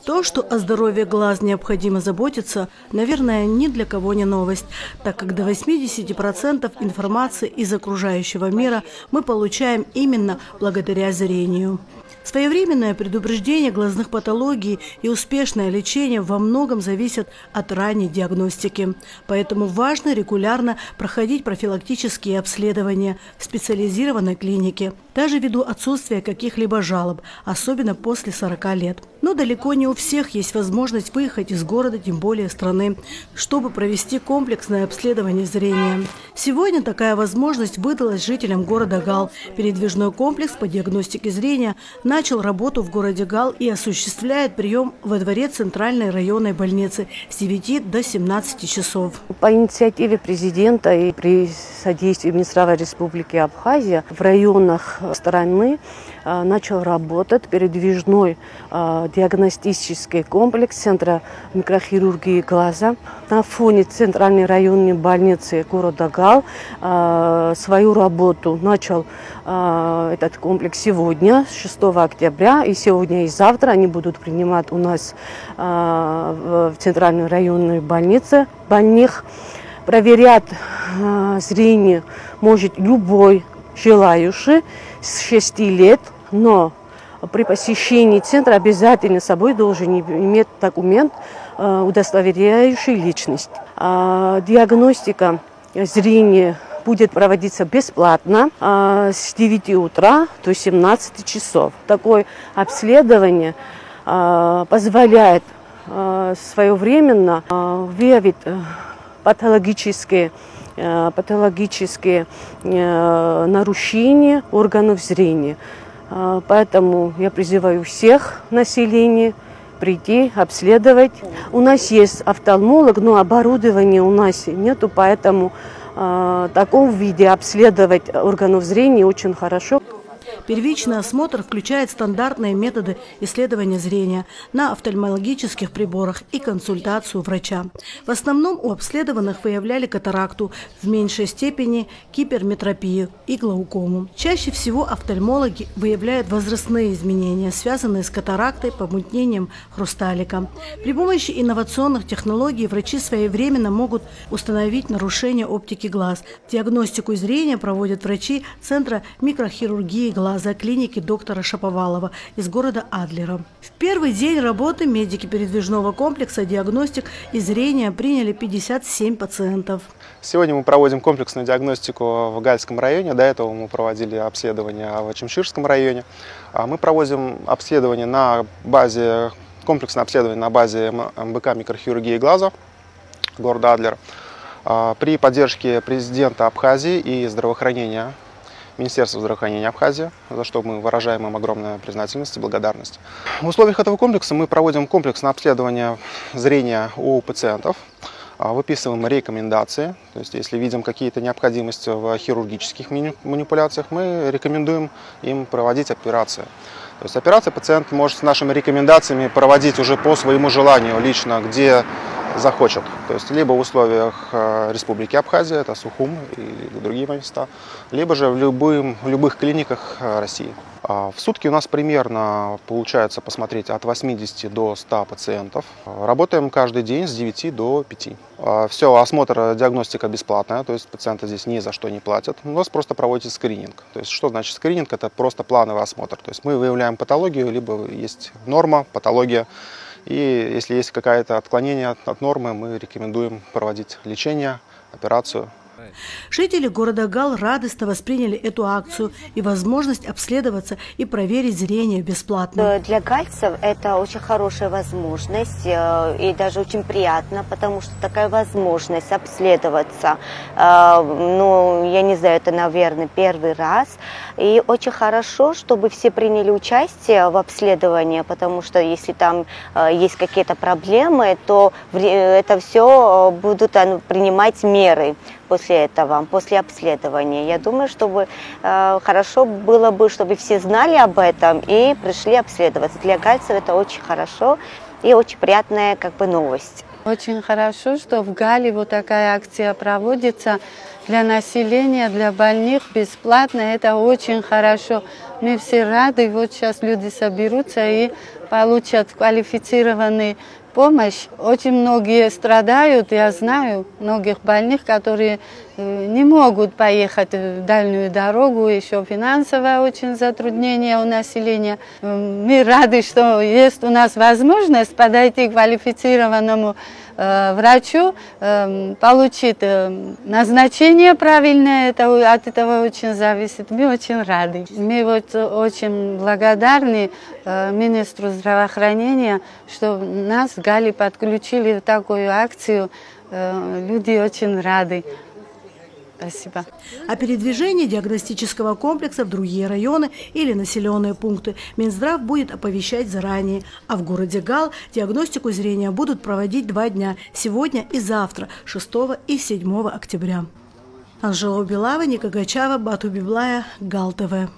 То, что о здоровье глаз необходимо заботиться, наверное, ни для кого не новость, так как до 80% информации из окружающего мира мы получаем именно благодаря зрению. Своевременное предупреждение глазных патологий и успешное лечение во многом зависят от ранней диагностики. Поэтому важно регулярно проходить профилактические обследования в специализированной клинике, даже ввиду отсутствия каких-либо жалоб, особенно после 40 лет. Но далеко не у всех есть возможность выехать из города, тем более страны, чтобы провести комплексное обследование зрения. Сегодня такая возможность выдалась жителям города Гал. Передвижной комплекс по диагностике зрения начал работу в городе Гал и осуществляет прием во дворе Центральной районной больницы с 9 до 17 часов. По инициативе президента и при содействии Минздрава Республики Абхазия в районах страны начал работать передвижной диагностический комплекс Центра микрохирургии глаза. На фоне Центральной районной больницы города Гал свою работу начал этот комплекс сегодня, 6 октября. И сегодня и завтра они будут принимать у нас в Центральной районной больнице больных. Проверять зрение может любой желающий с 6 лет, но при посещении центра обязательно с собой должен иметь документ, удостоверяющий личность. Диагностика зрения будет проводиться бесплатно с 9 утра до 17 часов. Такое обследование позволяет своевременно выявить патологические нарушения органов зрения. Поэтому я призываю всех населения прийти, обследовать. У нас есть офтальмолог, но оборудования у нас нету, поэтому в таком виде обследовать органов зрения очень хорошо. Первичный осмотр включает стандартные методы исследования зрения на офтальмологических приборах и консультацию врача. В основном у обследованных выявляли катаракту, в меньшей степени гиперметропию и глаукому. Чаще всего офтальмологи выявляют возрастные изменения, связанные с катарактой, помутнением хрусталика. При помощи инновационных технологий врачи своевременно могут установить нарушение оптики глаз. Диагностику зрения проводят врачи Центра микрохирургии глаза клиники доктора Шаповалова из города Адлера. В первый день работы медики передвижного комплекса диагностик и зрения приняли 57 пациентов. Сегодня мы проводим комплексную диагностику в Гальском районе. До этого мы проводили обследование в Ачимширском районе. Мы проводим обследование на базе, комплексное обследование на базе МБК микрохирургии глаза города Адлер при поддержке президента Абхазии и здравоохранения Министерства здравоохранения Абхазии, за что мы выражаем им огромную признательность и благодарность. В условиях этого комплекса мы проводим комплексное обследование зрения у пациентов, выписываем рекомендации, то есть если видим какие-то необходимости в хирургических манипуляциях, мы рекомендуем им проводить операции. То есть операции пациент может с нашими рекомендациями проводить уже по своему желанию лично, где захочет. То есть либо в условиях Республики Абхазия, это Сухум или другие места, либо же в любых клиниках России. В сутки у нас примерно получается посмотреть от 80 до 100 пациентов. Работаем каждый день с 9 до 5. Все, осмотр, диагностика бесплатная, то есть пациенты здесь ни за что не платят. У нас просто проводится скрининг. То есть что значит скрининг? Это просто плановый осмотр. То есть мы выявляем патологию, либо есть норма, патология. И если есть какое-то отклонение от нормы, мы рекомендуем проводить лечение, операцию. Жители города Гал радостно восприняли эту акцию и возможность обследоваться и проверить зрение бесплатно. Для гальцев это очень хорошая возможность и даже очень приятно, потому что такая возможность обследоваться, ну, я не знаю, это, наверное, первый раз. И очень хорошо, чтобы все приняли участие в обследовании, потому что если там есть какие-то проблемы, то это все будут принимать меры после этого, после обследования. Я думаю, чтобы хорошо было бы, чтобы все знали об этом и пришли обследоваться. Для гальцев это очень хорошо и очень приятная новость. Очень хорошо, что в Гале вот такая акция проводится для населения, для больных бесплатно. Это очень хорошо. Мы все рады, вот сейчас люди соберутся и получат квалифицированную помощь. Очень многие страдают, я знаю многих больных, которые не могут поехать в дальнюю дорогу, еще финансовое очень затруднение у населения. Мы рады, что есть у нас возможность подойти к квалифицированному врачу, получить назначение правильное, от этого очень зависит. Мы очень рады. Мы вот очень благодарны министру здравоохранения, что нас в Галле подключили в такую акцию. Люди очень рады. Спасибо. О передвижении диагностического комплекса в другие районы или населенные пункты Минздрав будет оповещать заранее. А в городе Гал диагностику зрения будут проводить 2 дня – сегодня и завтра, 6 и 7 октября. Анжела Белава, Ника Гачава, Бату Библая, Гал ТВ.